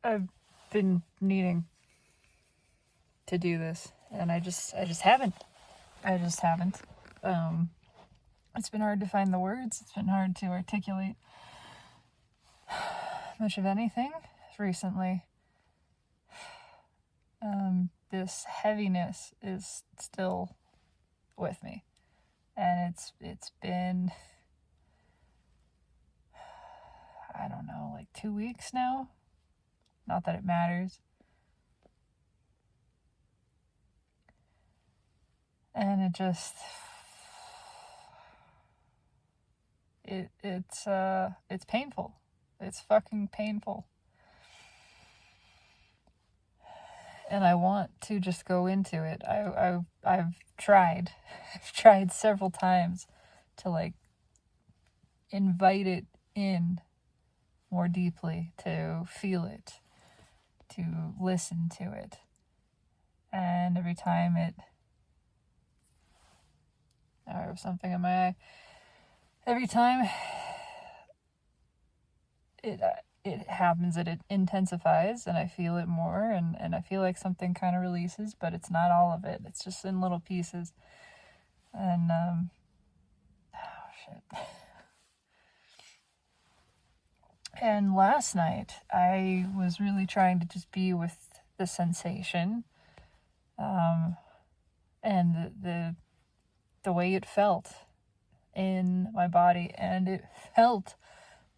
I've been needing to do this, and I just haven't. It's been hard to find the words. It's been hard to articulate much of anything recently. This heaviness is still with me, and it's been, I don't know, like 2 weeks now. Not that it matters. And it's painful. It's fucking painful. And I want to just go into it. I've tried several times to like invite it in more deeply, to feel it, to listen to it. And every time I have something in my eye. Every time it happens, it intensifies, and I feel it more, and I feel like something kind of releases, but it's not all of it. It's just in little pieces. And And last night, I was really trying to just be with the sensation, and the way it felt in my body, and it felt,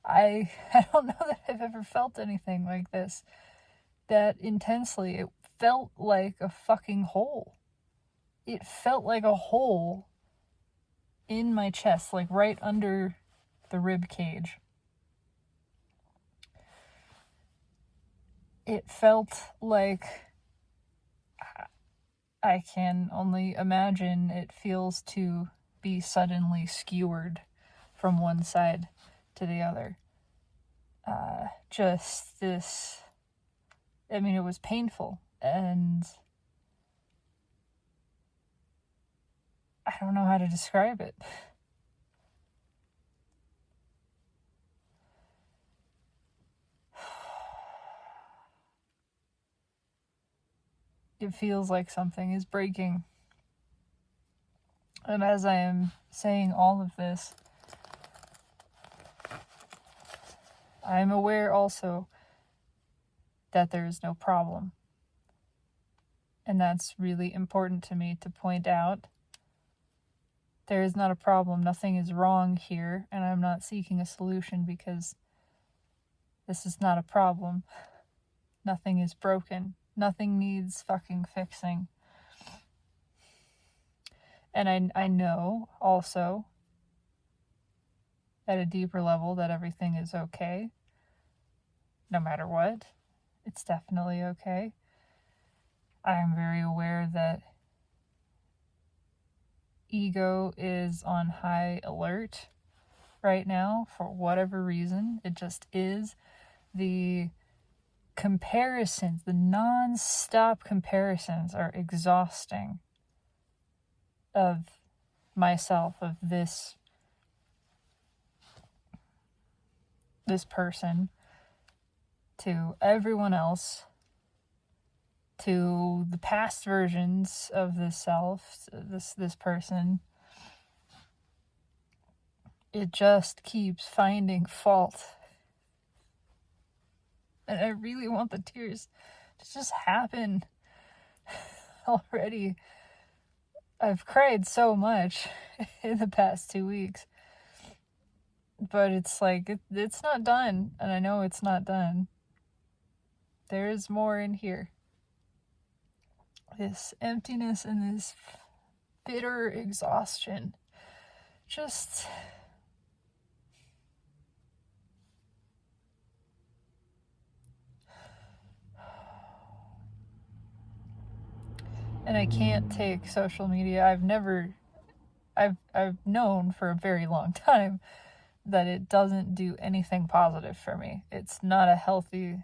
I don't know that I've ever felt anything like this that intensely. It felt like a fucking hole. It felt like a hole in my chest, like right under the rib cage. It felt like, I can only imagine it feels to be suddenly skewered from one side to the other. Just this, I mean, it was painful, and I don't know how to describe it. It feels like something is breaking. And as I am saying all of this, I am aware also that there is no problem. And that's really important to me to point out. There is not a problem. Nothing is wrong here, and I'm not seeking a solution because this is not a problem. Nothing is broken. Nothing needs fucking fixing. And I know also at a deeper level that everything is okay. No matter what, it's definitely okay. I am very aware that ego is on high alert right now for whatever reason. It just is. The comparisons, the non-stop comparisons are exhausting of myself, of this person, to everyone else, to the past versions of this self, this person. It just keeps finding fault. And I really want the tears to just happen already. I've cried so much in the past 2 weeks. But it's like, it's not done. And I know it's not done. There is more in here. This emptiness and this bitter exhaustion. Just... And I can't take social media. I've known for a very long time that it doesn't do anything positive for me. It's not a healthy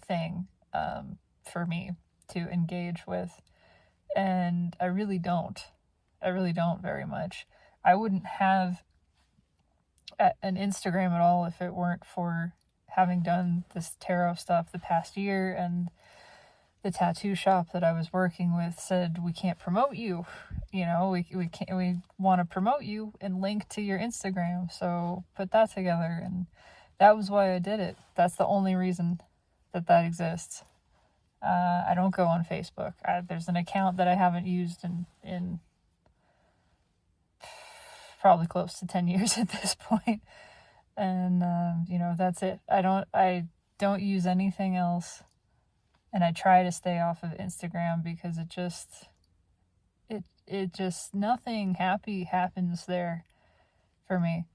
thing for me to engage with. And I really don't very much. I wouldn't have an Instagram at all if it weren't for having done this tarot stuff the past year, and the tattoo shop that I was working with said, we can't promote you, we want to promote you and link to your Instagram, so put that together. And that was why I did it. That's the only reason that exists. I don't go on Facebook. There's an account that I haven't used in probably close to 10 years at this point. And, that's it. I don't use anything else. And I try to stay off of Instagram because it just, nothing happy happens there for me.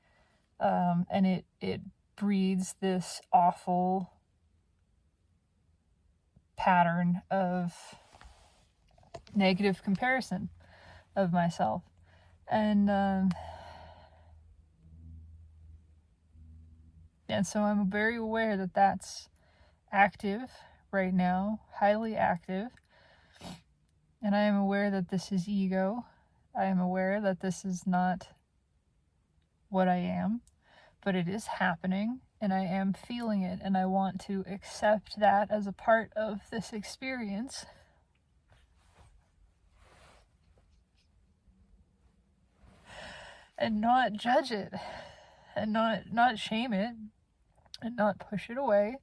And it breeds this awful pattern of negative comparison of myself. And so I'm very aware that that's active right now, highly active. And I am aware that this is ego. I am aware that this is not what I am, but it is happening, and I am feeling it, and I want to accept that as a part of this experience. And not judge it, and not shame it, and not push it away.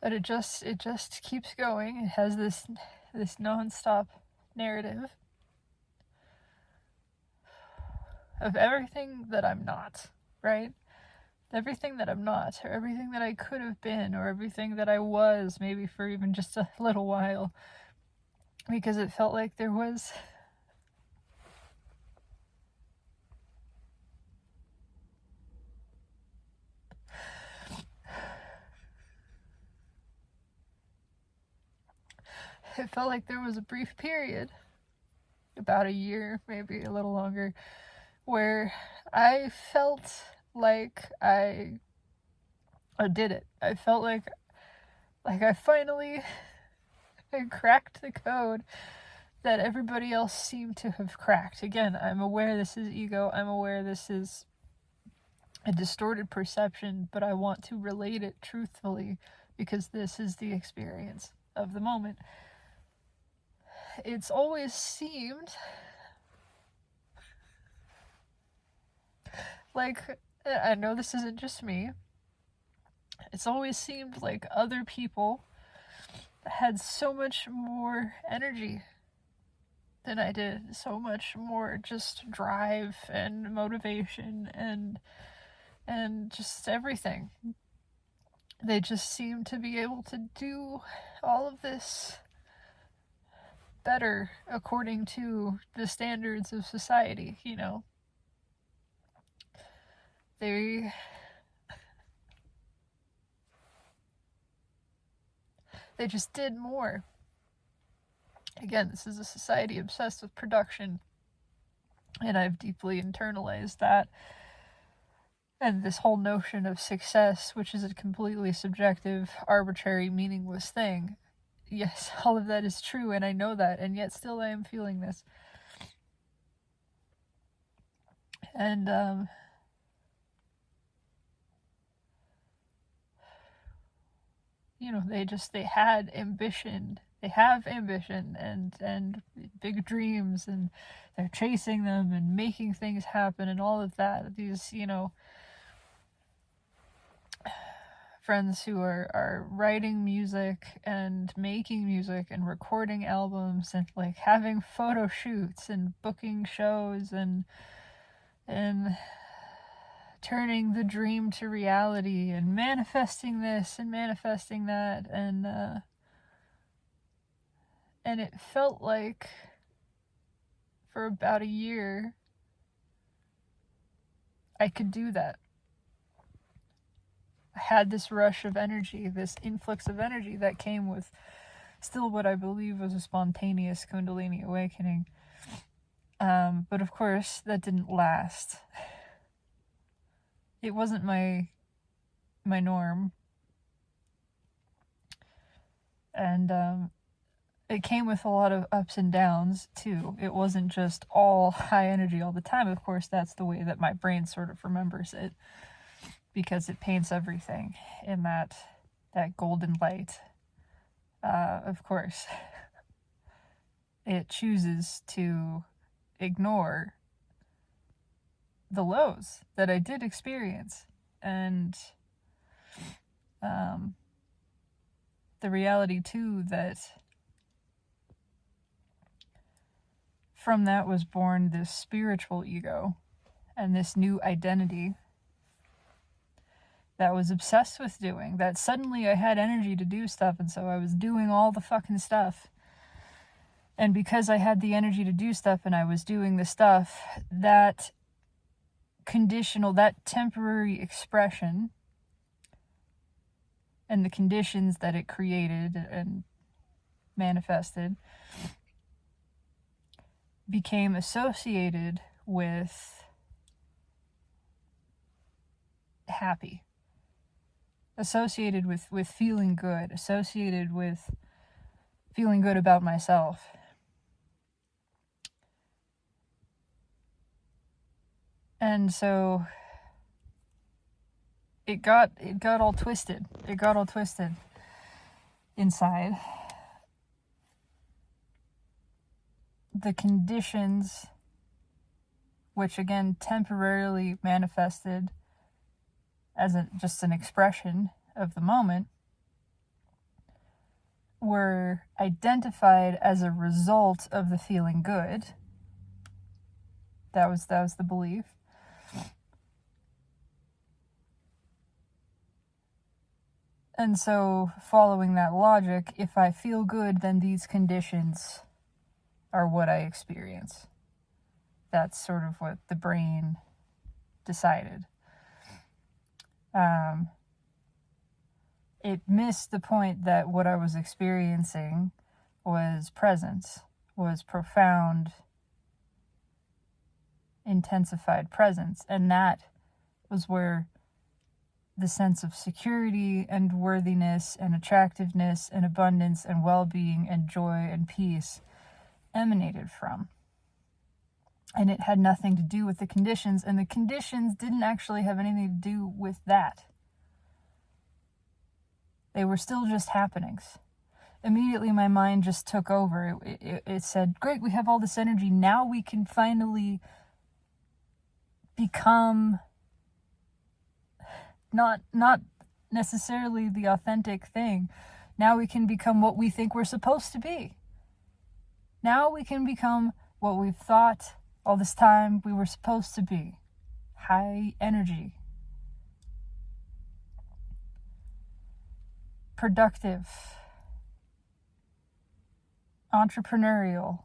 But it just keeps going. It has this nonstop narrative of everything that I'm not, right? Everything that I'm not, or everything that I could have been, or everything that I was, maybe for even just a little while, because it felt like there was a brief period, about a year, maybe a little longer, where I felt like I did it. I felt like I finally cracked the code that everybody else seemed to have cracked. Again, I'm aware this is ego. I'm aware this is a distorted perception, but I want to relate it truthfully because this is the experience of the moment. It's always seemed like, I know this isn't just me, it's always seemed like other people had so much more energy than I did, so much more just drive and motivation and just everything. They just seem to be able to do all of this better according to the standards of society, They just did more. Again, this is a society obsessed with production, and I've deeply internalized that. And this whole notion of success, which is a completely subjective, arbitrary, meaningless thing. Yes, all of that is true, and I know that, and yet still I am feeling this. And, they had ambition. They have ambition and big dreams, and they're chasing them and making things happen and all of that. These, friends who are writing music and making music and recording albums and like having photo shoots and booking shows and turning the dream to reality and manifesting this and manifesting that, and it felt like for about a year I could do that. I had this rush of energy, this influx of energy that came with still what I believe was a spontaneous Kundalini awakening. But of course, that didn't last. It wasn't my norm. And it came with a lot of ups and downs too. It wasn't just all high energy all the time. Of course, that's the way that my brain sort of remembers it, because it paints everything in that golden light. Of course, it chooses to ignore the lows that I did experience, and the reality too that from that was born this spiritual ego and this new identity that was obsessed with doing, that suddenly I had energy to do stuff, and so I was doing all the fucking stuff. And because I had the energy to do stuff and I was doing the stuff, that conditional, that temporary expression and the conditions that it created and manifested became associated with happy, associated with feeling good, associated with feeling good about myself. And so it got all twisted. It got all twisted inside. The conditions, which again temporarily manifested as just an expression of the moment, were identified as a result of the feeling good. That was the belief. And so, following that logic, if I feel good, then these conditions are what I experience. That's sort of what the brain decided. It missed the point that what I was experiencing was presence, was profound, intensified presence. And that was where the sense of security and worthiness and attractiveness and abundance and well-being and joy and peace emanated from. And it had nothing to do with the conditions, and the conditions didn't actually have anything to do with that. They were still just happenings. Immediately my mind just took over. It said, great, we have all this energy. Now we can finally become not necessarily the authentic thing. Now we can become what we think we're supposed to be. Now we can become what we've thought all this time we were supposed to be. High energy. Productive. Entrepreneurial.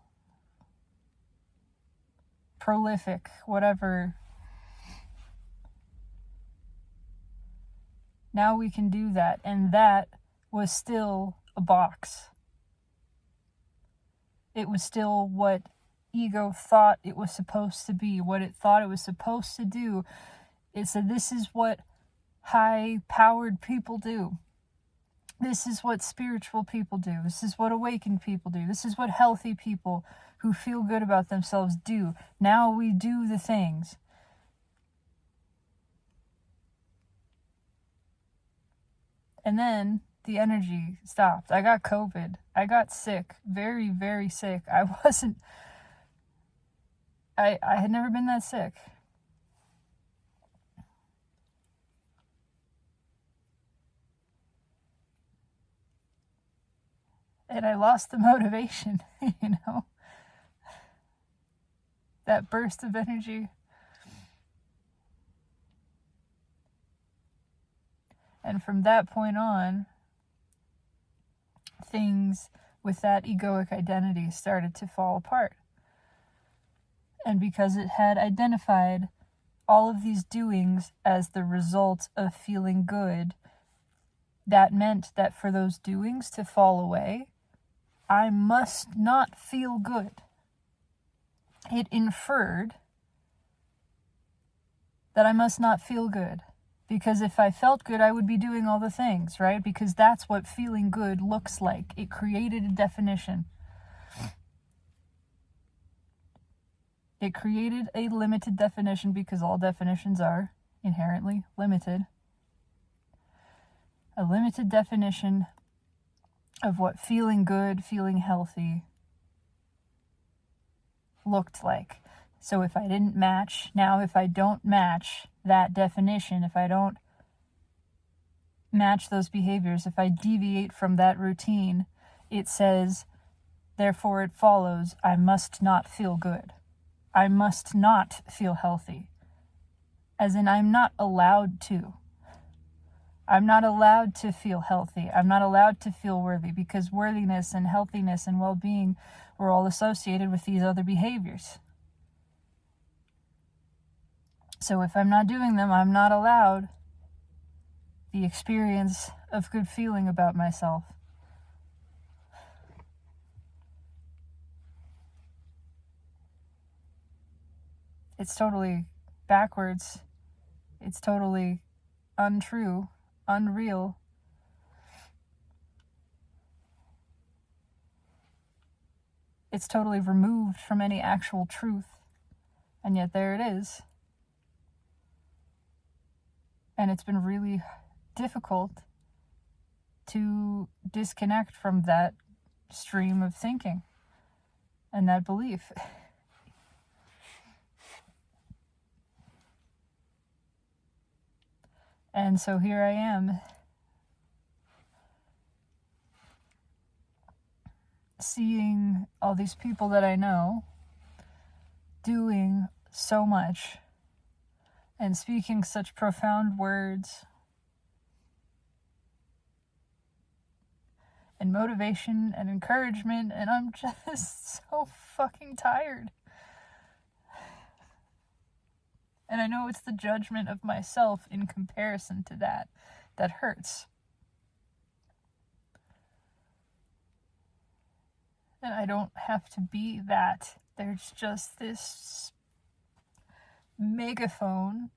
Prolific. Whatever. Now we can do that. And that was still a box. It was still what ego thought it was supposed to be, what it thought it was supposed to do. It said, this is what high-powered people do. This is what spiritual people do. This is what awakened people do. This is what healthy people who feel good about themselves do. Now we do the things. And then the energy stopped. I got COVID. I got sick. Very, very sick. I had never been that sick. And I lost the motivation, that burst of energy. And from that point on, things with that egoic identity started to fall apart. And because it had identified all of these doings as the result of feeling good, that meant that for those doings to fall away, I must not feel good. It inferred that I must not feel good. Because if I felt good, I would be doing all the things, right? Because that's what feeling good looks like. It created a definition. It created a limited definition, because all definitions are inherently limited. A limited definition of what feeling good, feeling healthy looked like. So if I didn't match, now if I don't match that definition, if I don't match those behaviors, if I deviate from that routine, it says, therefore it follows, I must not feel good. I must not feel healthy. As in, I'm not allowed to. I'm not allowed to feel healthy. I'm not allowed to feel worthy, because worthiness and healthiness and well-being were all associated with these other behaviors. So if I'm not doing them, I'm not allowed the experience of good feeling about myself. It's totally backwards. It's totally untrue, unreal. It's totally removed from any actual truth. And yet there it is. And it's been really difficult to disconnect from that stream of thinking and that belief. And so here I am, seeing all these people that I know doing so much and speaking such profound words and motivation and encouragement, and I'm just so fucking tired. And I know it's the judgment of myself in comparison to that hurts. And I don't have to be that. There's just this megaphone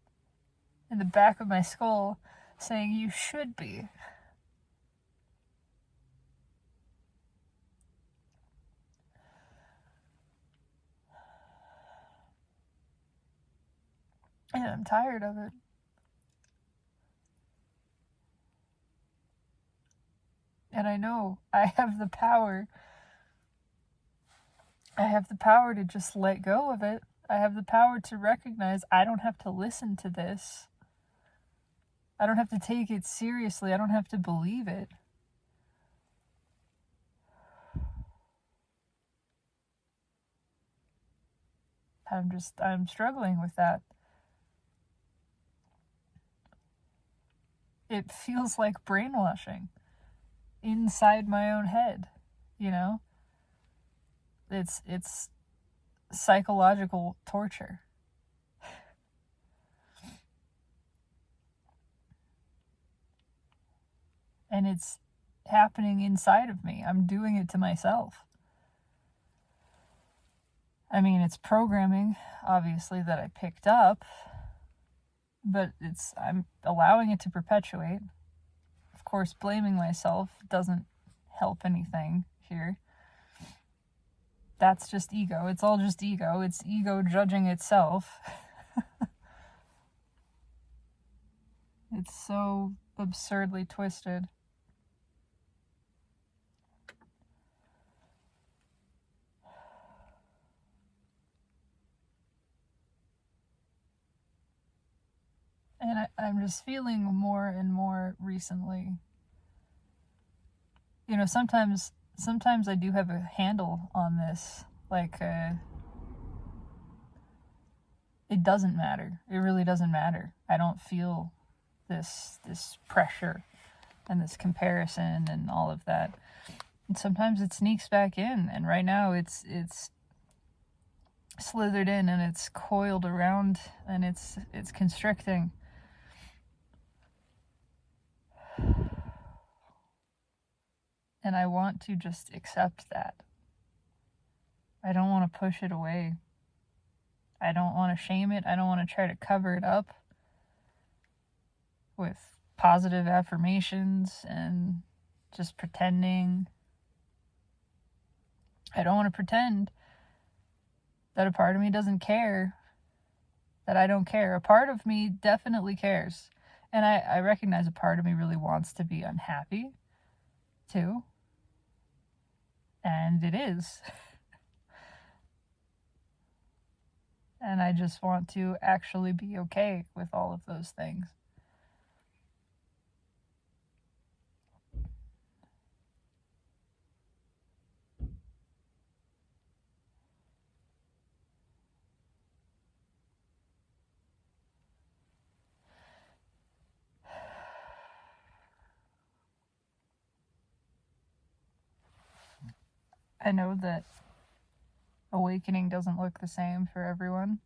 in the back of my skull saying, you should be. And I'm tired of it. And I know I have the power. I have the power to just let go of it. I have the power to recognize I don't have to listen to this. I don't have to take it seriously. I don't have to believe it. I'm struggling with that. It feels like brainwashing inside my own head, you know? It's psychological torture. And it's happening inside of me. I'm doing it to myself. I mean, it's programming, obviously, that I picked up, but I'm allowing it to perpetuate. Of course, blaming myself doesn't help anything here. That's just ego. It's all just ego. It's ego judging itself. It's so absurdly twisted. And I'm just feeling more and more recently. You know, sometimes I do have a handle on this. Like, it doesn't matter. It really doesn't matter. I don't feel this pressure and this comparison and all of that. And sometimes it sneaks back in, and right now it's slithered in and it's coiled around and it's constricting. And I want to just accept that. I don't want to push it away. I don't want to shame it. I don't want to try to cover it up with positive affirmations and just pretending. I don't want to pretend that a part of me doesn't care, that I don't care. A part of me definitely cares. And I recognize a part of me really wants to be unhappy, too. And it is. And I just want to actually be okay with all of those things. I know that awakening doesn't look the same for everyone.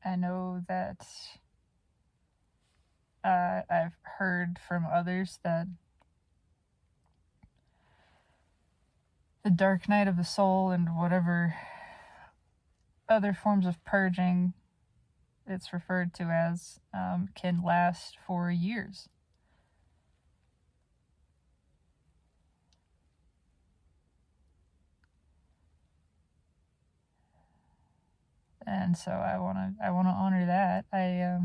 I know that I've heard from others that the dark night of the soul and whatever other forms of purging it's referred to as can last for years. And so I want to honor that. I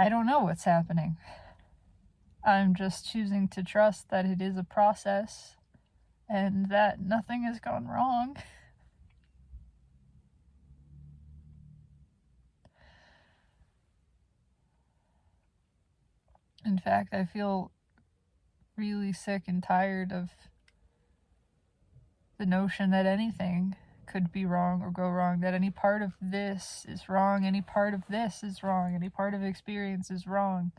don't know what's happening. I'm just choosing to trust that it is a process and that nothing has gone wrong. In fact, I feel really sick and tired of the notion that anything could be wrong or go wrong, that any part of this is wrong, any part of this is wrong, any part of experience is wrong.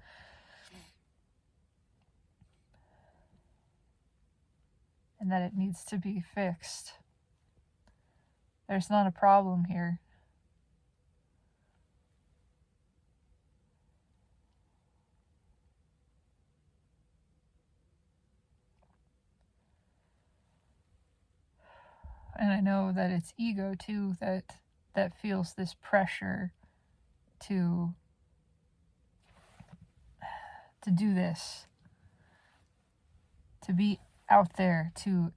And that it needs to be fixed. There's not a problem here. And I know that it's ego too that feels this pressure to do this, to be out there, to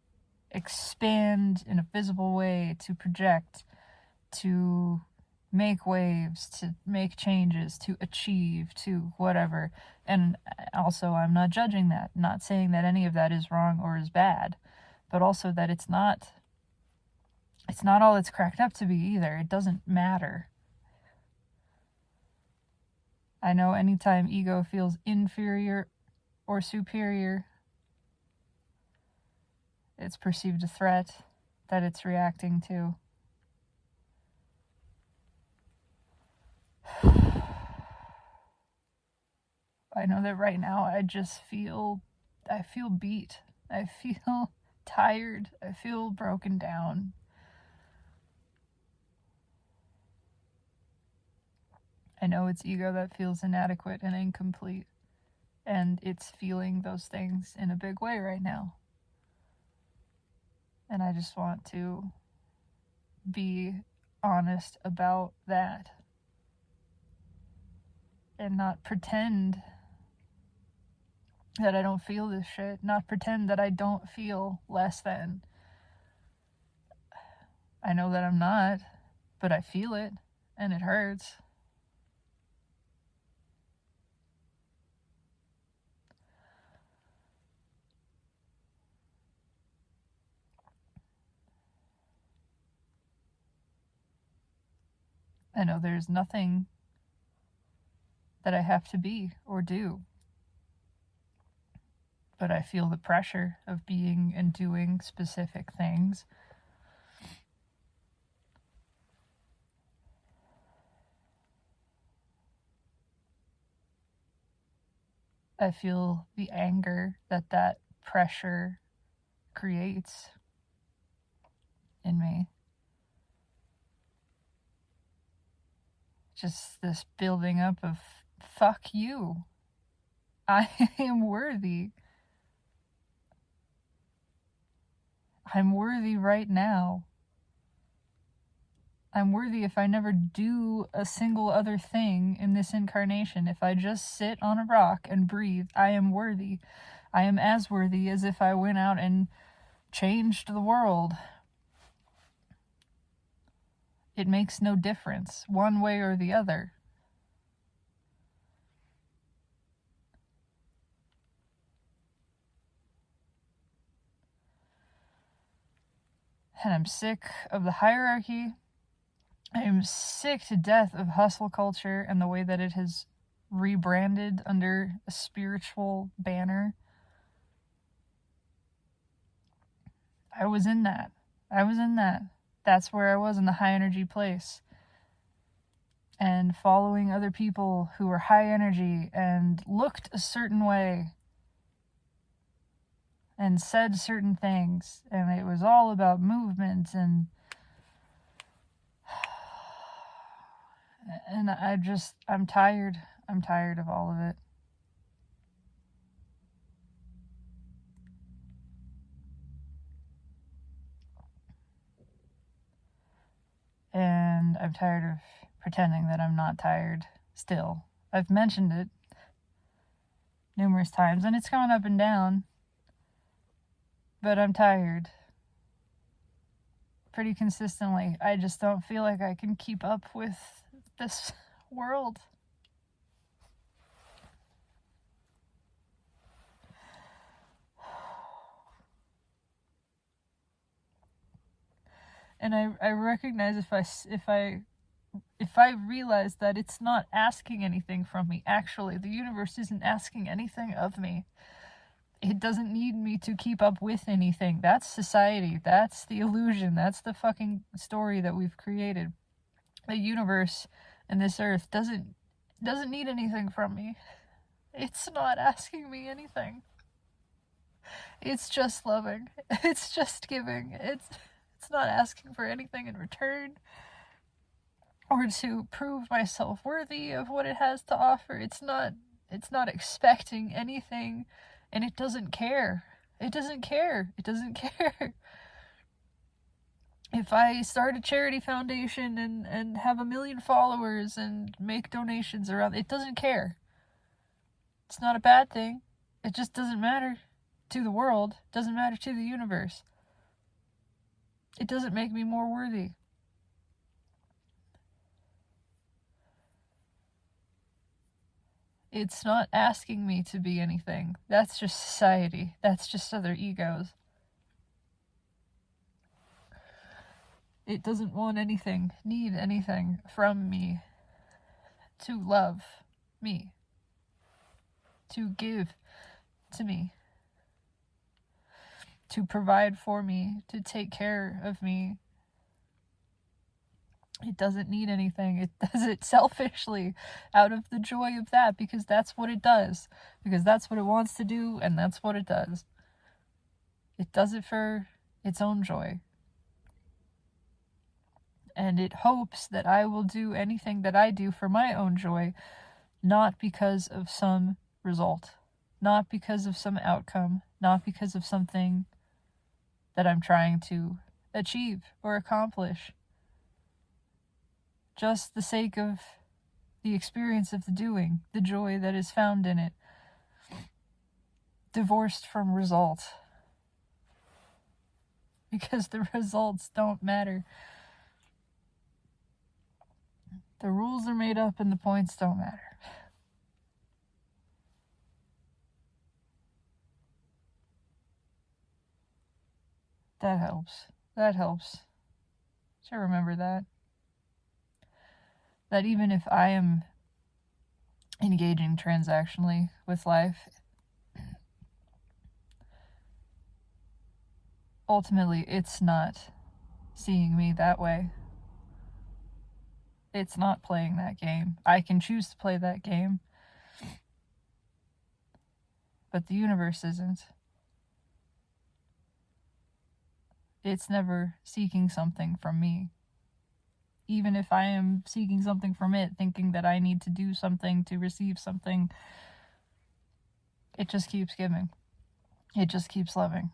expand in a visible way, to project, to make waves, to make changes, to achieve, to whatever. And also, I'm not judging that, not saying that any of that is wrong or is bad, but also that it's not all it's cracked up to be either. It doesn't matter. I know anytime ego feels inferior or superior, it's perceived a threat that it's reacting to. I know that right now I feel beat. I feel tired. I feel broken down. I know it's ego that feels inadequate and incomplete, and it's feeling those things in a big way right now. And I just want to be honest about that and not pretend that I don't feel this shit, not pretend that I don't feel less than. I know that I'm not, but I feel it, and it hurts. I know there's nothing that I have to be or do, but I feel the pressure of being and doing specific things. I feel the anger that pressure creates in me. Just this building up of, fuck you. I am worthy. I'm worthy right now. I'm worthy if I never do a single other thing in this incarnation. If I just sit on a rock and breathe, I am worthy. I am as worthy as if I went out and changed the world. It makes no difference, one way or the other. And I'm sick of the hierarchy. I am sick to death of hustle culture and the way that it has rebranded under a spiritual banner. I was in that. That's where I was, in the high energy place. And following other people who were high energy and looked a certain way and said certain things. And it was all about movement and I'm tired. I'm tired of all of it. And I'm tired of pretending that I'm not tired still. I've mentioned it numerous times, and it's gone up and down, but I'm tired pretty consistently. I just don't feel like I can keep up with this world. And I recognize if I realize that it's not asking anything from me, actually, the universe isn't asking anything of me. It doesn't need me to keep up with anything. That's society. That's the illusion. That's the fucking story that we've created. The universe and this earth doesn't need anything from me. It's not asking me anything. It's just loving. It's just giving. It's not asking for anything in return or to prove myself worthy of what it has to offer. It's not expecting anything, and it doesn't care. It doesn't care. If I start a charity foundation and have 1 million followers and make donations around, it doesn't care. It's not a bad thing. It just doesn't matter to the world. It doesn't matter to the universe. It doesn't make me more worthy. It's not asking me to be anything. That's just society. That's just other egos. It doesn't want anything, need anything from me to love me, to give to me, to provide for me, to take care of me. It doesn't need anything. It does it selfishly out of the joy of that, because that's what it does, because that's what it wants to do, and that's what it does. It does it for its own joy. And it hopes that I will do anything that I do for my own joy, not because of some result, not because of some outcome, not because of something that I'm trying to achieve or accomplish. Just the sake of the experience of the doing, the joy that is found in it, divorced from result. Because the results don't matter. The rules are made up and the points don't matter. That helps to remember that. That even if I am engaging transactionally with life, ultimately it's not seeing me that way. It's not playing that game. I can choose to play that game, but the universe isn't. It's never seeking something from me. Even if I am seeking something from it, thinking that I need to do something to receive something, it just keeps giving. It just keeps loving.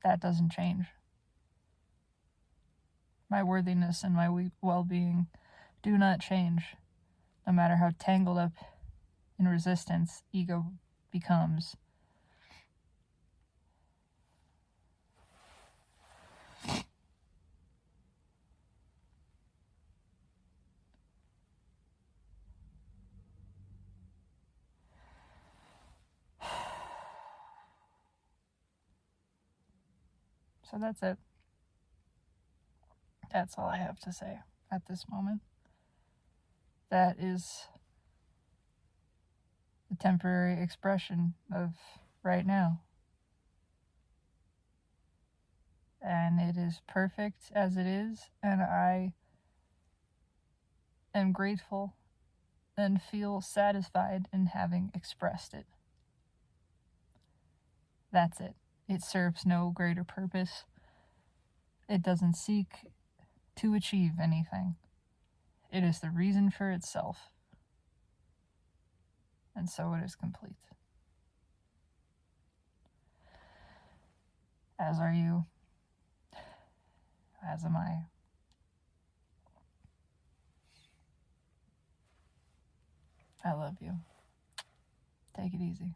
That doesn't change. my worthiness and my well-being do not change, no matter how tangled up in resistance ego becomes. So that's it. That's all I have to say at this moment. That is the temporary expression of right now. And it is perfect as it is, and I am grateful and feel satisfied in having expressed it. That's it. It serves no greater purpose. It doesn't seek to achieve anything. It is the reason for itself. And so it is complete. As are you. As am I. I love you. Take it easy.